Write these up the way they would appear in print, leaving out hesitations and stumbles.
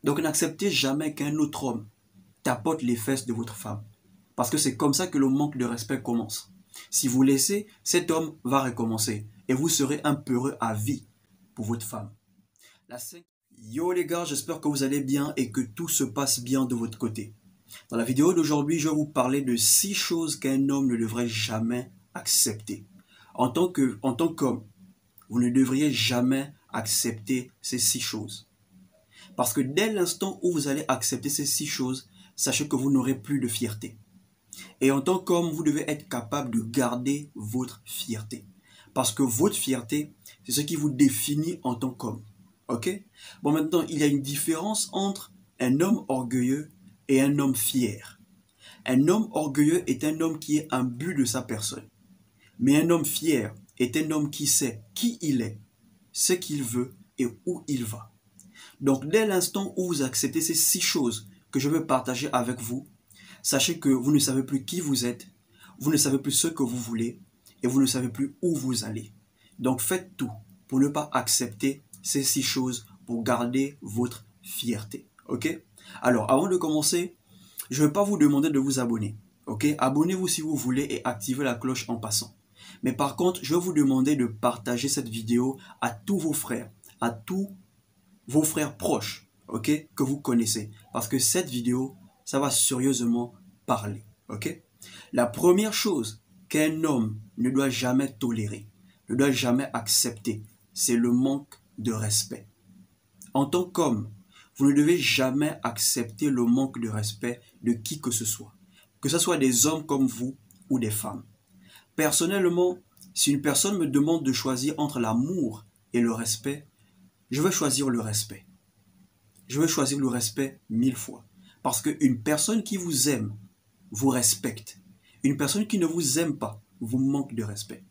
Donc n'acceptez jamais qu'un autre homme tapote les fesses de votre femme. Parce que c'est comme ça que le manque de respect commence. Si vous laissez, cet homme va recommencer. Et vous serez un peureux à vie pour votre femme. Yo les gars, j'espère que vous allez bien et que tout se passe bien de votre côté. Dans la vidéo d'aujourd'hui, je vais vous parler de 6 choses qu'un homme ne devrait jamais accepter. En tant qu'homme, vous ne devriez jamais accepter ces 6 choses. Parce que dès l'instant où vous allez accepter ces 6 choses, sachez que vous n'aurez plus de fierté. Et en tant qu'homme, vous devez être capable de garder votre fierté. Parce que votre fierté, c'est ce qui vous définit en tant qu'homme. Ok? Bon, maintenant, il y a une différence entre un homme orgueilleux et un homme fier. Un homme orgueilleux est un homme qui est imbu de sa personne. Mais un homme fier est un homme qui sait qui il est, ce qu'il veut et où il va. Donc, dès l'instant où vous acceptez ces 6 choses que je vais partager avec vous, sachez que vous ne savez plus qui vous êtes, vous ne savez plus ce que vous voulez et vous ne savez plus où vous allez. Donc, faites tout pour ne pas accepter ces 6 choses pour garder votre fierté. Ok? Alors, avant de commencer, je ne vais pas vous demander de vous abonner. Ok? Abonnez-vous si vous voulez et activez la cloche en passant. Mais par contre, je vais vous demander de partager cette vidéo à tous vos frères, à tous vos frères proches, ok, que vous connaissez. Parce que cette vidéo, ça va sérieusement parler, ok? La première chose qu'un homme ne doit jamais tolérer, ne doit jamais accepter, c'est le manque de respect. En tant qu'homme, vous ne devez jamais accepter le manque de respect de qui que ce soit des hommes comme vous ou des femmes. Personnellement, si une personne me demande de choisir entre l'amour et le respect, je vais choisir le respect. Je vais choisir le respect 1000 fois. Parce qu'une personne qui vous aime, vous respecte. Une personne qui ne vous aime pas, vous manque de respect.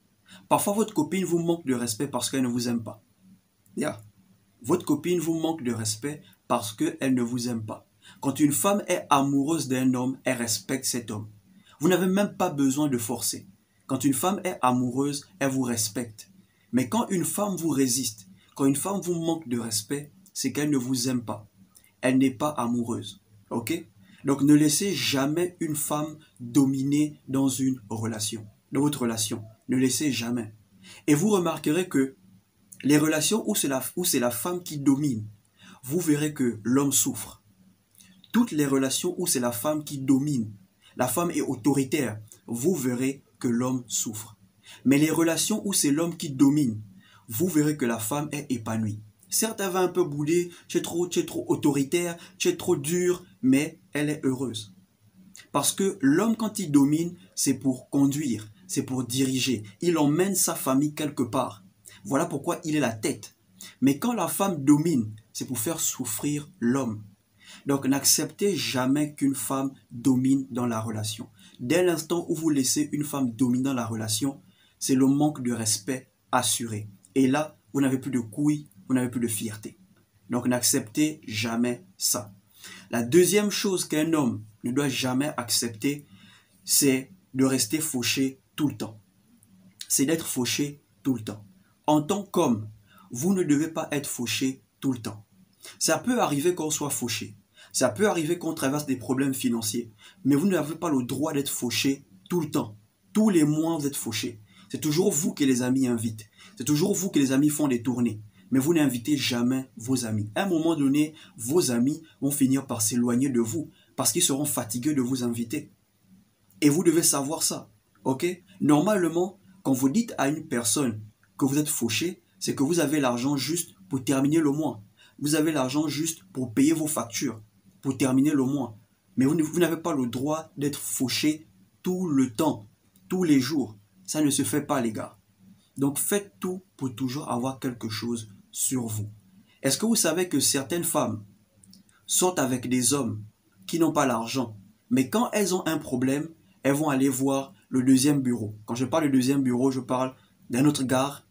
Parfois, votre copine vous manque de respect parce qu'elle ne vous aime pas. Yeah. Votre copine vous manque de respect parce qu'elle ne vous aime pas. Quand une femme est amoureuse d'un homme, elle respecte cet homme. Vous n'avez même pas besoin de forcer. Quand une femme est amoureuse, elle vous respecte. Mais quand une femme vous résiste, quand une femme vous manque de respect, c'est qu'elle ne vous aime pas. Elle n'est pas amoureuse. Ok? Donc ne laissez jamais une femme dominer dans une relation, dans votre relation. Ne laissez jamais. Et vous remarquerez que les relations où c'est la femme qui domine, vous verrez que l'homme souffre. Toutes les relations où c'est la femme qui domine, la femme est autoritaire, vous verrez que l'homme souffre. Mais les relations où c'est l'homme qui domine, vous verrez que la femme est épanouie. Certes, elle va un peu bouder, tu es trop autoritaire, tu es trop dur, mais elle est heureuse. Parce que l'homme, quand il domine, c'est pour conduire, c'est pour diriger. Il emmène sa famille quelque part. Voilà pourquoi il est la tête. Mais quand la femme domine, c'est pour faire souffrir l'homme. Donc n'acceptez jamais qu'une femme domine dans la relation. Dès l'instant où vous laissez une femme dominer dans la relation, c'est le manque de respect assuré. Et là, vous n'avez plus de couilles, vous n'avez plus de fierté. Donc n'acceptez jamais ça. La deuxième chose qu'un homme ne doit jamais accepter, c'est de rester fauché tout le temps. C'est d'être fauché tout le temps. En tant qu'homme, vous ne devez pas être fauché tout le temps. Ça peut arriver qu'on soit fauché. Ça peut arriver qu'on traverse des problèmes financiers. Mais vous n'avez pas le droit d'être fauché tout le temps. Tous les mois, vous êtes fauché. C'est toujours vous que les amis invitent. C'est toujours vous que les amis font des tournées. Mais vous n'invitez jamais vos amis. À un moment donné, vos amis vont finir par s'éloigner de vous parce qu'ils seront fatigués de vous inviter. Et vous devez savoir ça. Ok? Normalement, quand vous dites à une personne que vous êtes fauché, c'est que vous avez l'argent juste pour terminer le mois. Vous avez l'argent juste pour payer vos factures, pour terminer le mois. Mais vous n'avez pas le droit d'être fauché tout le temps, tous les jours. Ça ne se fait pas, les gars. Donc faites tout pour toujours avoir quelque chose sur vous. Est-ce que vous savez que certaines femmes sortent avec des hommes qui n'ont pas l'argent, mais quand elles ont un problème, elles vont aller voir le deuxième bureau. Quand je parle de deuxième bureau, je parle d'un autre gars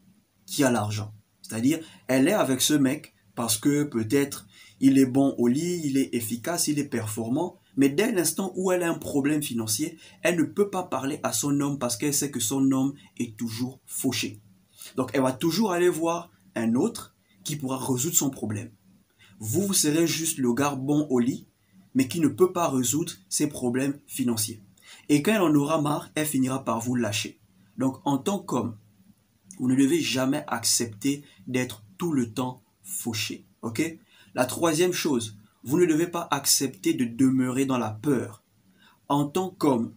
qui a l'argent. C'est-à-dire, elle est avec ce mec parce que peut-être il est bon au lit, il est efficace, il est performant, mais dès l'instant où elle a un problème financier, elle ne peut pas parler à son homme parce qu'elle sait que son homme est toujours fauché. Donc elle va toujours aller voir un autre qui pourra résoudre son problème. vous serez juste le gars bon au lit, mais qui ne peut pas résoudre ses problèmes financiers. Et quand elle en aura marre, elle finira par vous lâcher. Donc, en tant qu'homme, vous ne devez jamais accepter d'être tout le temps fauché. Ok? La troisième chose, vous ne devez pas accepter de demeurer dans la peur. En tant qu'homme,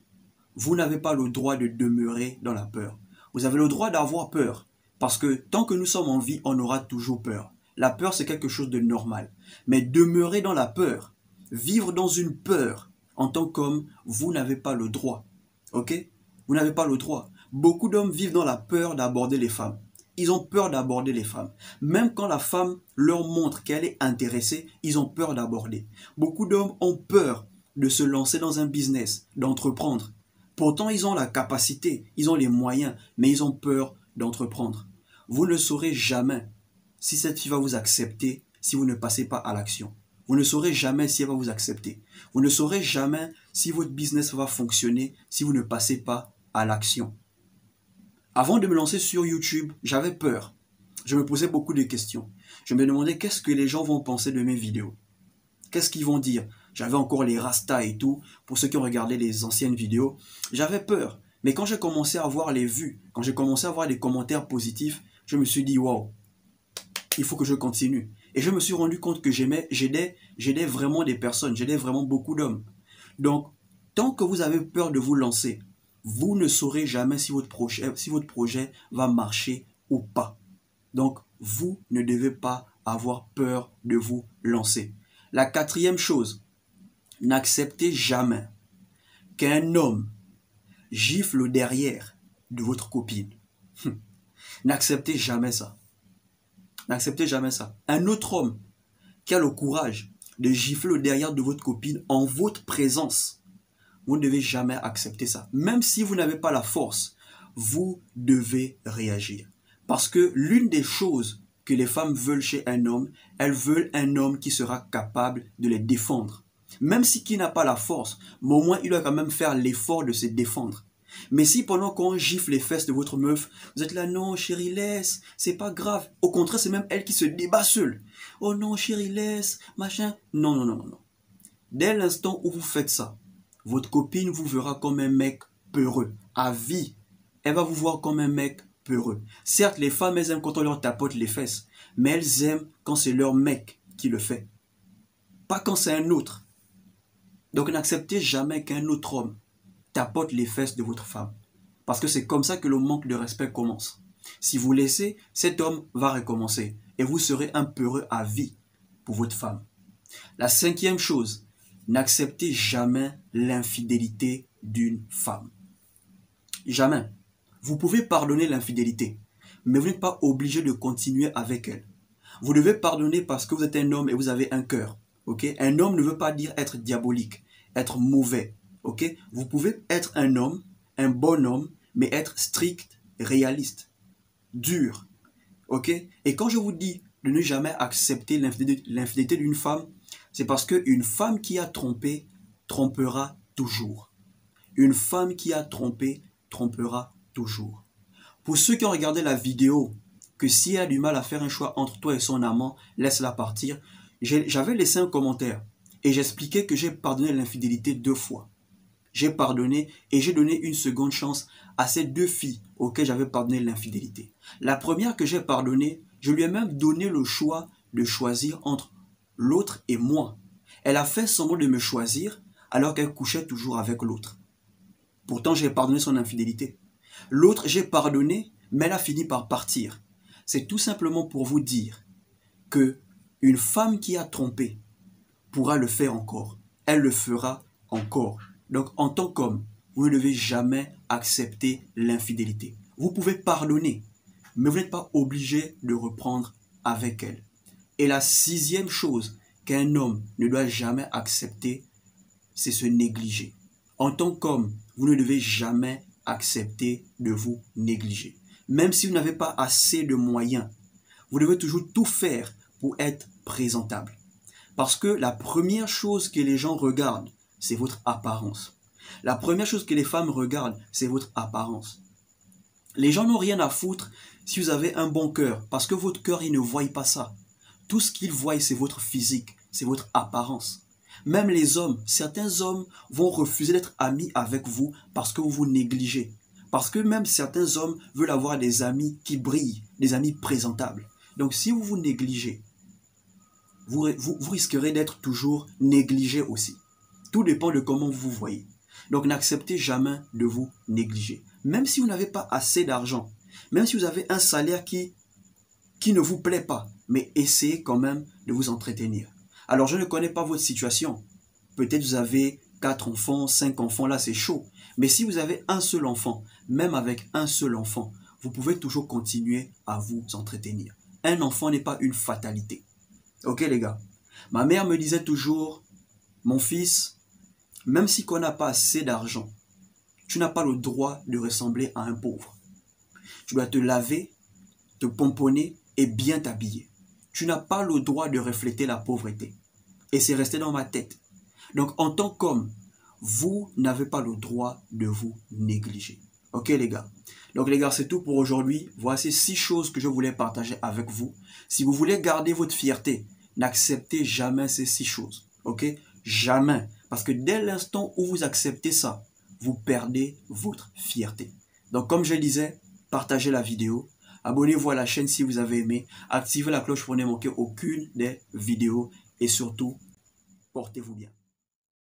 vous n'avez pas le droit de demeurer dans la peur. Vous avez le droit d'avoir peur. Parce que tant que nous sommes en vie, on aura toujours peur. La peur, c'est quelque chose de normal. Mais demeurer dans la peur, vivre dans une peur, en tant qu'homme, vous n'avez pas le droit. Ok? Vous n'avez pas le droit. Beaucoup d'hommes vivent dans la peur d'aborder les femmes. Ils ont peur d'aborder les femmes. Même quand la femme leur montre qu'elle est intéressée, ils ont peur d'aborder. Beaucoup d'hommes ont peur de se lancer dans un business, d'entreprendre. Pourtant, ils ont la capacité, ils ont les moyens, mais ils ont peur d'entreprendre. Vous ne saurez jamais si cette fille va vous accepter si vous ne passez pas à l'action. Vous ne saurez jamais si elle va vous accepter. Vous ne saurez jamais si votre business va fonctionner si vous ne passez pas à l'action. Avant de me lancer sur YouTube, j'avais peur. Je me posais beaucoup de questions. Je me demandais qu'est-ce que les gens vont penser de mes vidéos. Qu'est-ce qu'ils vont dire? J'avais encore les rastas et tout. Pour ceux qui ont regardé les anciennes vidéos, j'avais peur. Mais quand j'ai commencé à voir les vues, quand j'ai commencé à voir les commentaires positifs, je me suis dit, wow, il faut que je continue. Et je me suis rendu compte que j'aidais vraiment des personnes, j'aidais vraiment beaucoup d'hommes. Donc, tant que vous avez peur de vous lancer, vous ne saurez jamais si votre projet va marcher ou pas. Donc, vous ne devez pas avoir peur de vous lancer. La quatrième chose, n'acceptez jamais qu'un homme gifle derrière de votre copine. N'acceptez jamais ça. N'acceptez jamais ça. Un autre homme qui a le courage de gifler derrière de votre copine en votre présence, vous ne devez jamais accepter ça. Même si vous n'avez pas la force, vous devez réagir. Parce que l'une des choses que les femmes veulent chez un homme, elles veulent un homme qui sera capable de les défendre. Même si qui n'a pas la force, mais au moins il doit quand même faire l'effort de se défendre. Mais si pendant qu'on gifle les fesses de votre meuf, vous êtes là, non chérie laisse, c'est pas grave. Au contraire, c'est même elle qui se débat seule. Oh non chérie laisse, machin. Non, non, non, non, non. Dès l'instant où vous faites ça, votre copine vous verra comme un mec peureux. À vie, elle va vous voir comme un mec peureux. Certes, les femmes, elles aiment quand on leur tapote les fesses, mais elles aiment quand c'est leur mec qui le fait. Pas quand c'est un autre. Donc n'acceptez jamais qu'un autre homme tapote les fesses de votre femme. Parce que c'est comme ça que le manque de respect commence. Si vous laissez, cet homme va recommencer. Et vous serez un peureux à vie pour votre femme. La cinquième chose, n'acceptez jamais l'infidélité d'une femme. Jamais. Vous pouvez pardonner l'infidélité, mais vous n'êtes pas obligé de continuer avec elle. Vous devez pardonner parce que vous êtes un homme et vous avez un cœur. Okay? Un homme ne veut pas dire être diabolique, être mauvais. Okay? Vous pouvez être un homme, un bon homme, mais être strict, réaliste, dur. Okay? Et quand je vous dis de ne jamais accepter l'infidélité d'une femme, c'est parce qu'une femme qui a trompé, trompera toujours. Une femme qui a trompé, trompera toujours. Pour ceux qui ont regardé la vidéo, que si elle a du mal à faire un choix entre toi et son amant, laisse-la partir, j'avais laissé un commentaire et j'expliquais que j'ai pardonné l'infidélité 2 fois. J'ai pardonné et j'ai donné une seconde chance à ces 2 filles auxquelles j'avais pardonné l'infidélité. La première que j'ai pardonnée, je lui ai même donné le choix de choisir entre l'autre et moi. Elle a fait semblant de me choisir alors qu'elle couchait toujours avec l'autre. Pourtant, j'ai pardonné son infidélité. L'autre, j'ai pardonné, mais elle a fini par partir. C'est tout simplement pour vous dire que une femme qui a trompé pourra le faire encore. Elle le fera encore. Donc, en tant qu'homme, vous ne devez jamais accepter l'infidélité. Vous pouvez pardonner, mais vous n'êtes pas obligé de reprendre avec elle. Et la 6e chose qu'un homme ne doit jamais accepter, c'est se négliger. En tant qu'homme, vous ne devez jamais accepter de vous négliger. Même si vous n'avez pas assez de moyens, vous devez toujours tout faire pour être présentable. Parce que la première chose que les gens regardent, c'est votre apparence. La première chose que les femmes regardent, c'est votre apparence. Les gens n'ont rien à foutre si vous avez un bon cœur, parce que votre cœur, ils ne voient pas ça. Tout ce qu'ils voient, c'est votre physique, c'est votre apparence. Même les hommes, certains hommes vont refuser d'être amis avec vous parce que vous vous négligez. Parce que même certains hommes veulent avoir des amis qui brillent, des amis présentables. Donc si vous vous négligez, vous risquerez d'être toujours négligé aussi. Tout dépend de comment vous vous voyez. Donc n'acceptez jamais de vous négliger. Même si vous n'avez pas assez d'argent, même si vous avez un salaire qui ne vous plaît pas, mais essayez quand même de vous entretenir. Alors je ne connais pas votre situation. Peut-être vous avez 4 enfants, 5 enfants, là c'est chaud. Mais si vous avez un seul enfant, même avec un seul enfant, vous pouvez toujours continuer à vous entretenir. Un enfant n'est pas une fatalité. Ok les gars? Ma mère me disait toujours, mon fils, même si on n'a pas assez d'argent, tu n'as pas le droit de ressembler à un pauvre. Tu dois te laver, te pomponner et bien t'habiller. Tu n'as pas le droit de refléter la pauvreté. Et c'est resté dans ma tête. Donc en tant qu'homme, vous n'avez pas le droit de vous négliger. Ok les gars? Donc les gars, c'est tout pour aujourd'hui. Voici 6 choses que je voulais partager avec vous. Si vous voulez garder votre fierté, n'acceptez jamais ces 6 choses. Ok? Jamais. Parce que dès l'instant où vous acceptez ça, vous perdez votre fierté. Donc comme je disais, partagez la vidéo. Abonnez-vous à la chaîne si vous avez aimé. Activez la cloche pour ne manquer aucune des vidéos. Et surtout, portez-vous bien.